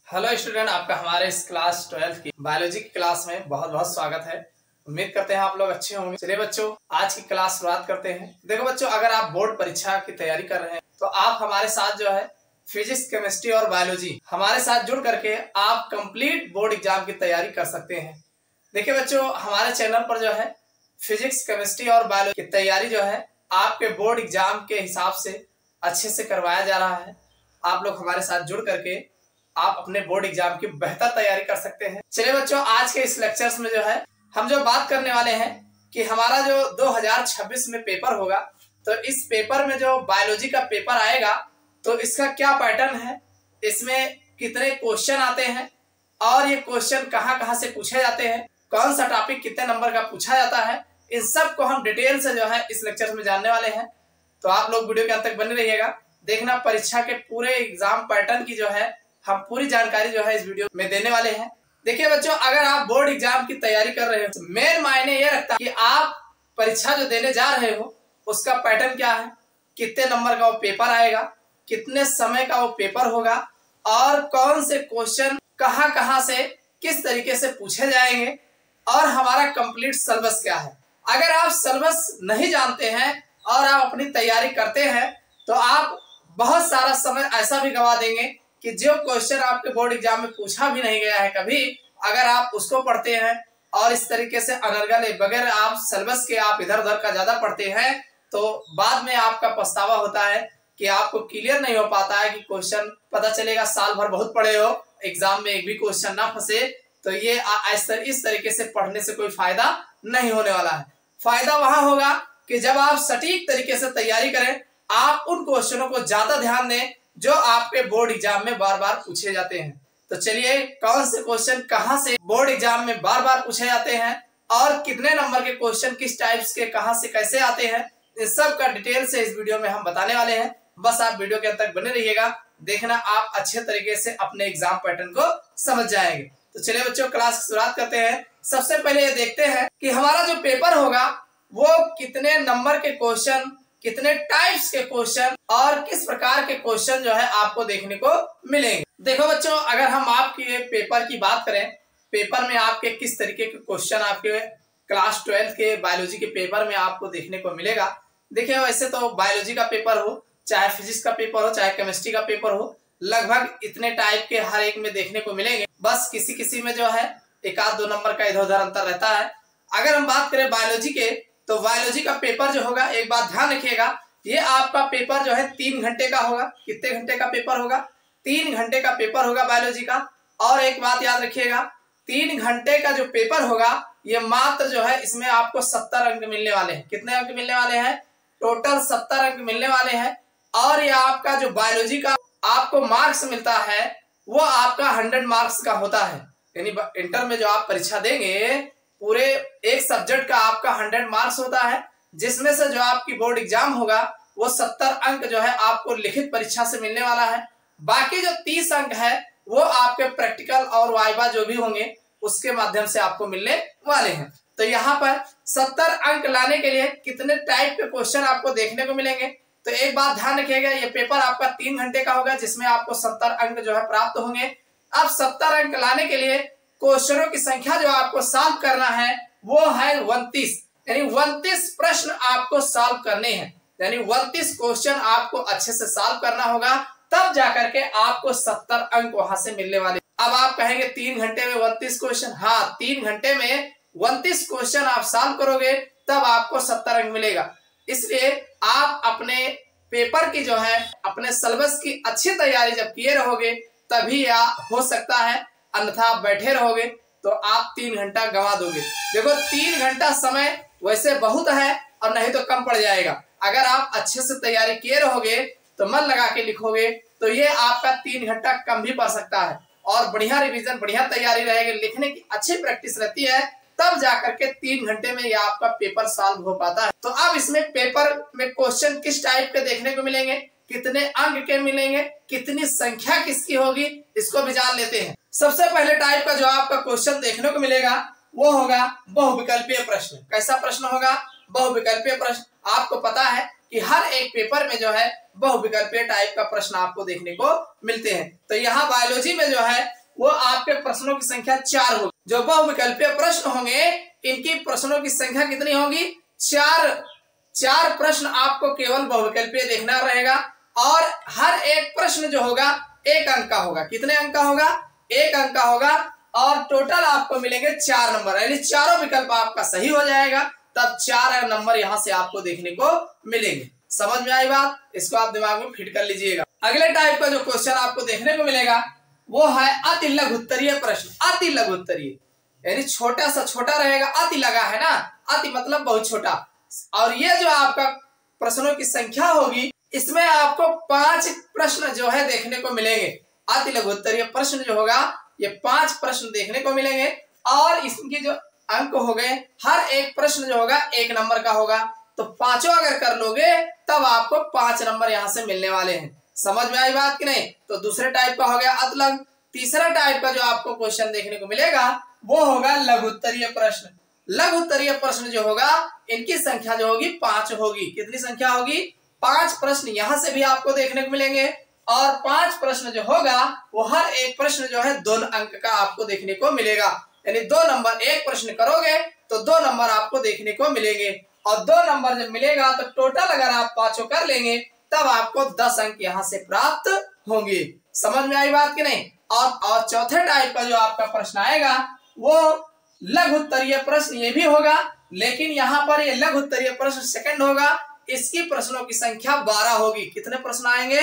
Hello student, आपका हमारे इस क्लास 12 की बायोलॉजी की क्लास में बहुत बहुत स्वागत है। उम्मीद करते हैं आप लोग अच्छे होंगे। चलिए बच्चों, आज की क्लास शुरुआत करते हैं। देखो बच्चों, अगर आप बोर्ड परीक्षा की तैयारी कर रहे हैं तो आप हमारे साथ जो है फिजिक्स, केमिस्ट्री और बायोलॉजी हमारे साथ जुड़ करके आप कंप्लीट बोर्ड एग्जाम की तैयारी कर सकते हैं। देखिए बच्चों, हमारे चैनल पर जो है फिजिक्स, केमिस्ट्री और बायोलॉजी की तैयारी जो है आपके बोर्ड एग्जाम के हिसाब से अच्छे से करवाया जा रहा है। आप लोग हमारे साथ जुड़ करके आप अपने बोर्ड एग्जाम की बेहतर तैयारी कर सकते हैं। चलिए बच्चों, आज के इस लेक्चर्स में जो है हम जो बात करने वाले हैं कि हमारा जो 2026 में पेपर होगा, तो इस पेपर में जो बायोलॉजी का पेपर आएगा तो इसका क्या पैटर्न है, इसमें कितने क्वेश्चन आते हैं और ये क्वेश्चन कहाँ से पूछे जाते हैं, कौन सा टॉपिक कितने नंबर का पूछा जाता है, इन सब को हम डिटेल से जो है इस लेक्चर में जानने वाले हैं। तो आप लोग वीडियो के अंत तक बने रहिएगा। देखना, परीक्षा के पूरे एग्जाम पैटर्न की जो है हम पूरी जानकारी जो है इस वीडियो में देने वाले हैं। देखिए बच्चों, अगर आप बोर्ड एग्जाम की तैयारी कर रहे हो तो मेन मायने ये रखता है कि आप परीक्षा जो देने जा रहे हो उसका पैटर्न क्या है, कितने नंबर का वो पेपर आएगा, कितने समय का वो पेपर होगा और कौन से क्वेश्चन कहाँ से किस तरीके से पूछे जाएंगे और हमारा कंप्लीट सिलेबस क्या है। अगर आप सिलेबस नहीं जानते हैं और आप अपनी तैयारी करते हैं तो आप बहुत सारा समय ऐसा भी गवा देंगे कि जो क्वेश्चन आपके बोर्ड एग्जाम में पूछा भी नहीं गया है कभी, अगर आप उसको पढ़ते हैं और इस तरीके से अनर्गल बगैर आप सिलेबस के आप इधर उधर का ज्यादा पढ़ते हैं तो बाद में आपका पछतावा होता है कि आपको क्लियर नहीं हो पाता है कि क्वेश्चन पता चलेगा साल भर बहुत पढ़े हो, एग्जाम में एक भी क्वेश्चन ना फंसे। तो ये इस तरीके से पढ़ने से कोई फायदा नहीं होने वाला है। फायदा वहां होगा कि जब आप सटीक तरीके से तैयारी करें, आप उन क्वेश्चनों को ज्यादा ध्यान दें जो आपके बोर्ड एग्जाम में बार बार पूछे जाते हैं। तो चलिए, कौन से क्वेश्चन कहां से बोर्ड एग्जाम में बार बार पूछे जाते हैं और कितने नंबर के क्वेश्चन किस टाइप्स के कहां से कैसे आते हैं, इस सब का डिटेल से इस वीडियो में हम बताने वाले हैं। बस आप वीडियो के अंत तक बने रहिएगा। देखना, आप अच्छे तरीके से अपने एग्जाम पैटर्न को समझ जाएंगे। तो चलिए बच्चों, क्लास की शुरुआत करते हैं। सबसे पहले ये देखते हैं कि हमारा जो पेपर होगा वो कितने नंबर के क्वेश्चन, कितने टाइप्स के क्वेश्चन और किस प्रकार के क्वेश्चन जो है आपको देखने को मिलेंगे। देखो बच्चों, अगर हम आपके पेपर की बात करें, पेपर में आपके किस तरीके के क्वेश्चन आपके क्लास 12 के बायोलॉजी के पेपर में आपको देखने को मिलेगा। देखिए, वैसे तो बायोलॉजी का पेपर हो, चाहे फिजिक्स का पेपर हो, चाहे केमिस्ट्री का पेपर हो, लगभग इतने टाइप के हर एक में देखने को मिलेंगे। बस किसी किसी में जो है एक आध दो नंबर का इधर उधर अंतर रहता है। अगर हम बात करें बायोलॉजी के, तो बायोलॉजी का पेपर जो होगा, एक बात ध्यान रखिएगा, ये आपका पेपर जो है 3 घंटे का होगा। कितने घंटे का पेपर होगा? 3 घंटे का पेपर होगा बायोलॉजी का। और एक बात याद रखिएगा, 3 घंटे का जो पेपर होगा ये मात्र जो है इसमें आपको 70 अंक मिलने वाले हैं। कितने अंक मिलने वाले हैं? टोटल 70 अंक मिलने वाले हैं। और ये आपका जो बायोलॉजी का आपको मार्क्स मिलता है वो आपका 100 मार्क्स का होता है। यानी इंटर में जो आप परीक्षा देंगे, पूरे एक सब्जेक्ट का आपका 100 मार्क्स होता है, जिसमें से जो आपकी बोर्ड एग्जाम होगा वो 70 अंक जो है आपको लिखित परीक्षा से मिलने वाला है। बाकी जो 30 अंक है वो आपके प्रैक्टिकल और वाइवा जो भी होंगे उसके माध्यम से आपको मिलने वाले हैं। तो यहाँ पर 70 अंक लाने के लिए कितने टाइप के क्वेश्चन आपको देखने को मिलेंगे, तो एक बात ध्यान रखिएगा, ये पेपर आपका 3 घंटे का होगा जिसमें आपको 70 अंक जो है प्राप्त होंगे। अब 70 अंक लाने के लिए क्वेश्चनों की संख्या जो आपको सॉल्व करना है वो है 29, यानी 29 प्रश्न आपको सॉल्व करने हैं। यानी 29 क्वेश्चन आपको अच्छे से सॉल्व करना होगा, तब जाकर के आपको 70 अंक वहां से मिलने वाले। अब आप कहेंगे 3 घंटे में 29 क्वेश्चन, हाँ, 3 घंटे में 29 क्वेश्चन आप सॉल्व करोगे तब आपको 70 अंक मिलेगा। इसलिए आप अपने पेपर की जो है अपने सिलेबस की अच्छी तैयारी जब किए रहोगे तभी हो सकता है, अन्यथा आप बैठे रहोगे तो आप 3 घंटा गंवा दोगे। देखो, 3 घंटा समय वैसे बहुत है और नहीं तो कम पड़ जाएगा। अगर आप अच्छे से तैयारी किए रहोगे तो मन लगा के लिखोगे तो ये आपका 3 घंटा कम भी पड़ सकता है। और बढ़िया रिवीजन, बढ़िया तैयारी रहेगी, लिखने की अच्छी प्रैक्टिस रहती है, तब जाकर के 3 घंटे में ये आपका पेपर सॉल्व हो पाता है। तो अब इसमें पेपर में क्वेश्चन किस टाइप के देखने को मिलेंगे, कितने अंक के मिलेंगे, कितनी संख्या किसकी होगी, इसको भी जान लेते हैं। सबसे पहले टाइप का जो आपका क्वेश्चन देखने को मिलेगा वो होगा बहुविकल्पीय प्रश्न। कैसा प्रश्न होगा? बहुविकल्पीय प्रश्न। आपको पता है कि कि हर एक पेपर में जो है बहुविकल्पीय टाइप का प्रश्न आपको देखने को मिलते हैं। तो यहाँ बायोलॉजी में जो है वो आपके प्रश्नों की संख्या 4 होगी। जो बहुविकल्पीय प्रश्न होंगे इनकी प्रश्नों की संख्या कितनी होगी? 4 प्रश्न आपको केवल बहुविकल्पीय देखना रहेगा और हर एक प्रश्न जो होगा 1 अंक का होगा। कितने अंक का होगा? 1 अंक का होगा और टोटल आपको मिलेंगे 4 नंबर, यानी चारों विकल्प आपका सही हो जाएगा तब 4 नंबर यहाँ से आपको देखने को मिलेंगे। समझ में आई बात? इसको आप दिमाग में फिट कर लीजिएगा। अगले टाइप का जो क्वेश्चन आपको देखने को मिलेगा वो है अति लघु उत्तरीय प्रश्न। अति लघु उत्तरीय यानी छोटा सा छोटा रहेगा, अति लगा है ना, अति मतलब बहुत छोटा। और ये जो आपका प्रश्नों की संख्या होगी इसमें आपको 5 प्रश्न जो है देखने को मिलेंगे। अति लघु उत्तरीय प्रश्न जो होगा ये 5 प्रश्न देखने को मिलेंगे और इसकी जो अंक हो गए, हर एक प्रश्न जो होगा 1 नंबर का होगा। तो पांचों अगर कर लोगे तब आपको 5 नंबर यहाँ से मिलने वाले हैं। समझ में आई बात कि नहीं? तो दूसरे टाइप का हो गया अतिलघु। तीसरा टाइप का जो आपको क्वेश्चन देखने को मिलेगा वो होगा लघु उत्तरीय प्रश्न। लघु उत्तरीय प्रश्न जो होगा इनकी संख्या जो होगी 5 होगी। कितनी संख्या होगी? 5 प्रश्न यहाँ से भी आपको देखने को मिलेंगे और 5 प्रश्न जो होगा वो हर एक प्रश्न जो है 2 अंक का आपको देखने को मिलेगा। यानी 2 नंबर, एक प्रश्न करोगे तो 2 नंबर आपको देखने को मिलेंगे और 2 नंबर जब मिलेगा तो टोटल अगर आप पांचों कर लेंगे तब आपको 10 अंक यहाँ से प्राप्त होंगे। समझ में आई बात कि नहीं? और चौथे टाइप का जो आपका प्रश्न आएगा वो लघु उत्तरीय प्रश्न ये भी होगा, लेकिन यहाँ पर ये लघु उत्तरीय प्रश्न सेकंड होगा। इसकी प्रश्नों की संख्या 12 होगी। कितने प्रश्न आएंगे?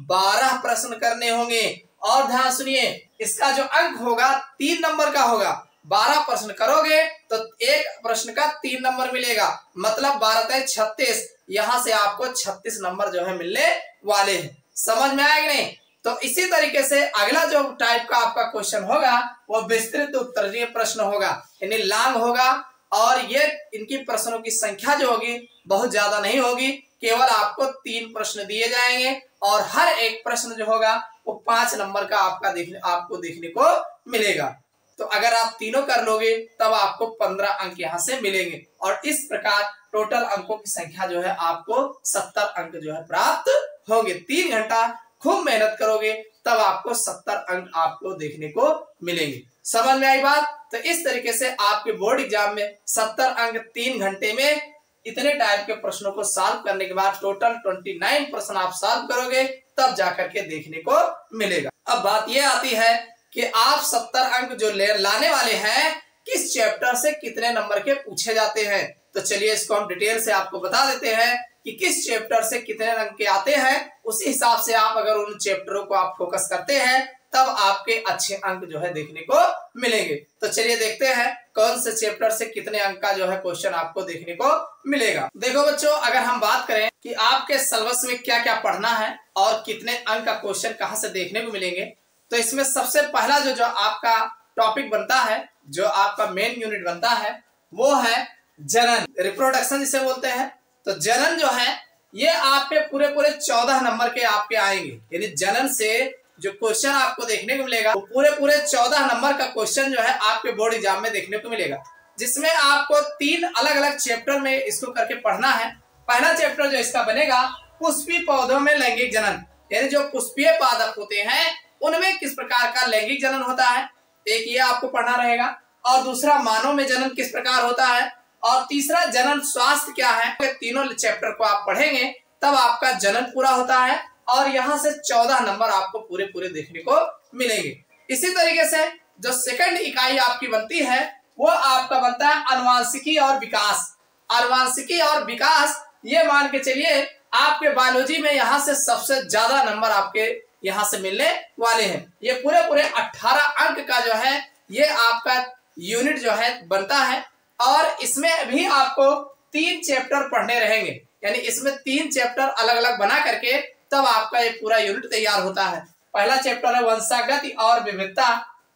12 प्रश्न करने होंगे। और ध्यान सुनिए, इसका जो अंक होगा 3 नंबर का होगा। 12 प्रश्न करोगे तो एक प्रश्न का 3 नंबर मिलेगा, मतलब 12 × 36। यहाँ से आपको 36 नंबर जो है मिलने वाले हैं। समझ में आएगा नहीं? तो इसी तरीके से अगला जो टाइप का आपका क्वेश्चन होगा वो विस्तृत उत्तरीय प्रश्न होगा, यानी लॉन्ग होगा और ये इनकी प्रश्नों की संख्या जो होगी बहुत ज्यादा नहीं होगी। केवल आपको 3 प्रश्न दिए जाएंगे और हर एक प्रश्न जो होगा वो 5 नंबर का आपको देखने को मिलेगा। तो अगर आप तीनों कर लोगे तब आपको 15 अंक यहाँ से मिलेंगे और इस प्रकार टोटल अंकों की संख्या जो है आपको 70 अंक जो है प्राप्त होंगे। 3 घंटा खूब मेहनत करोगे तब आपको 70 अंक आपको देखने को मिलेंगे। समझ में आई बात? तो इस तरीके से आपके बोर्ड एग्जाम में 70 अंक 3 घंटे में इतने टाइप के प्रश्नों को सॉल्व करने के बाद टोटल 29 प्रश्न आप सॉल्व करोगे तब जाकर के देखने को मिलेगा। अब बात यह आती है कि आप 70 अंक जो लाने वाले हैं किस चैप्टर से कितने नंबर के पूछे जाते हैं। तो चलिए इसको हम डिटेल से आपको बता देते हैं कि किस चैप्टर से कितने अंक के आते हैं। उसी हिसाब से आप अगर उन चैप्टरों को आप फोकस करते हैं तब आपके अच्छे अंक जो है देखने को मिलेंगे। तो चलिए देखते हैं कौन से चैप्टर से कितने अंक का जो है क्वेश्चन आपको देखने को मिलेगा। देखो बच्चों, अगर हम बात करें कि आपके सिलेबस में क्या क्या पढ़ना है और कितने अंक का क्वेश्चन कहाँ से देखने को मिलेंगे, तो इसमें सबसे पहला जो आपका टॉपिक बनता है, जो आपका मेन यूनिट बनता है वो है जनन, रिप्रोडक्शन जिसे बोलते हैं। तो जनन जो है ये आपके पूरे 14 नंबर के आपके आएंगे, यानी जनन से जो क्वेश्चन आपको देखने को मिलेगा वो पूरे 14 नंबर का क्वेश्चन जो है आपके बोर्ड एग्जाम में देखने को मिलेगा, जिसमें आपको 3 अलग अलग चैप्टर में इसको करके पढ़ना है। पहला चैप्टर जो इसका बनेगा पुष्पीय पौधों में लैंगिक जनन, यानी जो पुष्पीय पादप होते हैं उनमें किस प्रकार का लैंगिक जनन होता है, एक ये आपको पढ़ना रहेगा। और दूसरा मानव में जनन किस प्रकार होता है, और तीसरा जनन स्वास्थ्य क्या है। तीनों चैप्टर को आप पढ़ेंगे तब आपका जनन पूरा होता है और यहाँ से 14 नंबर आपको पूरे देखने को मिलेंगे। इसी तरीके से जो सेकंड इकाई आपकी बनती है वो आपका बनता है अनुवांशिकी और विकास। अनुवांशिकी और विकास ये मान के चलिए आपके बायोलॉजी में यहाँ से सबसे ज्यादा नंबर आपके यहाँ से मिलने वाले हैं। ये पूरे 18 अंक का जो है ये आपका यूनिट जो है बनता है और इसमें भी आपको 3 चैप्टर पढ़ने रहेंगे, यानी इसमें 3 चैप्टर अलग अलग बना करके तब आपका ये पूरा यूनिट तैयार होता है। पहला चैप्टर है वंशागति और विविधता,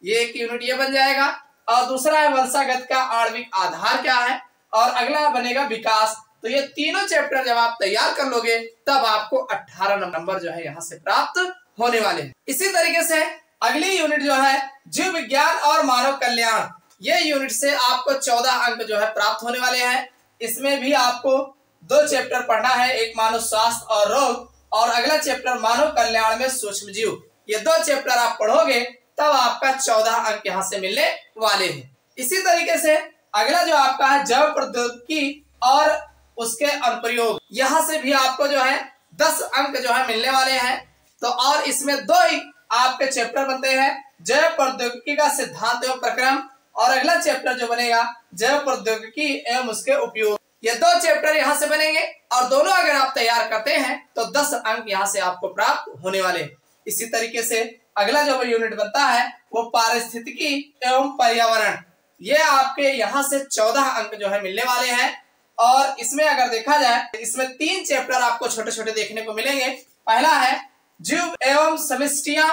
ये एक यूनिट ये बन जाएगा। और दूसरा है वंशागत का आणविक आधार क्या है, और अगला बनेगा विकास। तो ये तीनों चैप्टर जब आप तैयार कर लोगे तब आपको 18 नंबर जो है यहाँ से प्राप्त होने वाले हैं। इसी तरीके से अगली यूनिट जो है जीव विज्ञान और मानव कल्याण, ये यूनिट से आपको 14 अंक जो है प्राप्त होने वाले हैं। इसमें भी आपको दो चैप्टर पढ़ना है, एक मानव स्वास्थ्य और रोग और अगला चैप्टर मानव कल्याण में सूक्ष्म जीव। ये दो चैप्टर आप पढ़ोगे तब आपका 14 अंक यहाँ से मिलने वाले हैं। इसी तरीके से अगला जो आपका है जैव प्रौद्योगिकी और उसके अनुप्रयोग, यहाँ से भी आपको जो है 10 अंक जो है मिलने वाले हैं। तो और इसमें दो ही आपके चैप्टर बनते हैं, जैव प्रौद्योगिकी का सिद्धांत एवं प्रक्रम और अगला चैप्टर जो बनेगा जैव प्रौद्योगिकी एवं उसके उपयोग। ये दो चैप्टर यहाँ से बनेंगे और दोनों अगर आप तैयार करते हैं तो 10 अंक यहाँ से आपको प्राप्त होने वाले हैं। इसी तरीके से अगला जो यूनिट बनता है वो पारिस्थितिकी एवं पर्यावरण, ये आपके यहाँ से 14 अंक जो है मिलने वाले हैं। और इसमें अगर देखा जाए इसमें 3 चैप्टर आपको छोटे छोटे देखने को मिलेंगे। पहला है जीव एवं समष्टियां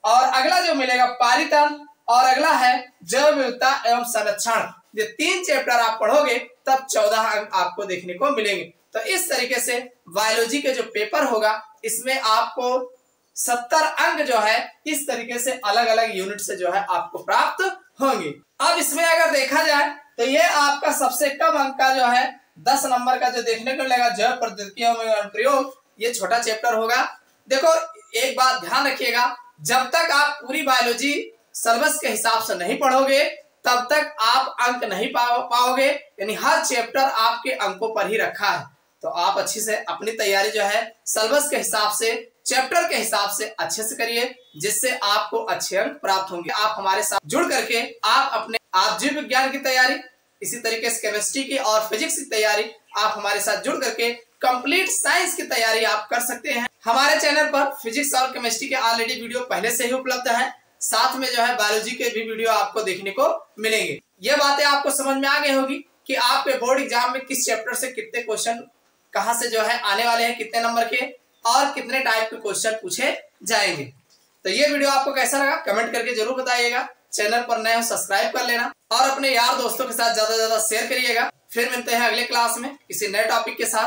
और अगला जो मिलेगा पारितंत्र और अगला है जैव विविधता एवं संरक्षण। ये 3 चैप्टर आप पढ़ोगे तब 14 अंक आपको देखने को मिलेंगे। तो इस तरीके से बायोलॉजी के जो पेपर होगा इसमें आपको 70 अंक जो है इस तरीके से अलग अलग यूनिट से जो है आपको प्राप्त होंगे। अब इसमें अगर देखा जाए तो ये आपका सबसे कम अंक का जो है 10 नंबर का जो देखने को मिलेगा जैव प्रौद्योगिकी में अनुप्रयोग, ये छोटा चैप्टर होगा। देखो एक बात ध्यान रखिएगा, जब तक आप पूरी बायोलॉजी सिलेबस के हिसाब से नहीं पढ़ोगे तब तक आप अंक नहीं पाओगे, यानी हर चैप्टर आपके अंकों पर ही रखा है। तो आप अच्छी से अपनी तैयारी जो है सिलेबस के हिसाब से चैप्टर के हिसाब से अच्छे से करिए, जिससे आपको अच्छे अंक प्राप्त होंगे। आप हमारे साथ जुड़ करके आप जीव विज्ञान की तैयारी, इसी तरीके से केमिस्ट्री की और फिजिक्स की तैयारी आप हमारे साथ जुड़ करके कंप्लीट साइंस की तैयारी आप कर सकते हैं। हमारे चैनल पर फिजिक्स और केमिस्ट्री के ऑलरेडी वीडियो पहले से ही उपलब्ध है, साथ में जो है बायोलॉजी के भी वीडियो आपको देखने को मिलेंगे। ये बातें आपको समझ में आ गई होगी कि आपके बोर्ड एग्जाम में किस चैप्टर से कितने क्वेश्चन कहां से जो है आने वाले हैं, कितने नंबर के और कितने टाइप के क्वेश्चन पूछे जाएंगे। तो ये वीडियो आपको कैसा लगा कमेंट करके जरूर बताइएगा। चैनल पर नए हो सब्सक्राइब कर लेना और अपने यार दोस्तों के साथ ज्यादा से ज्यादा शेयर करिएगा। फिर मिलते हैं अगले क्लास में किसी नए टॉपिक के साथ।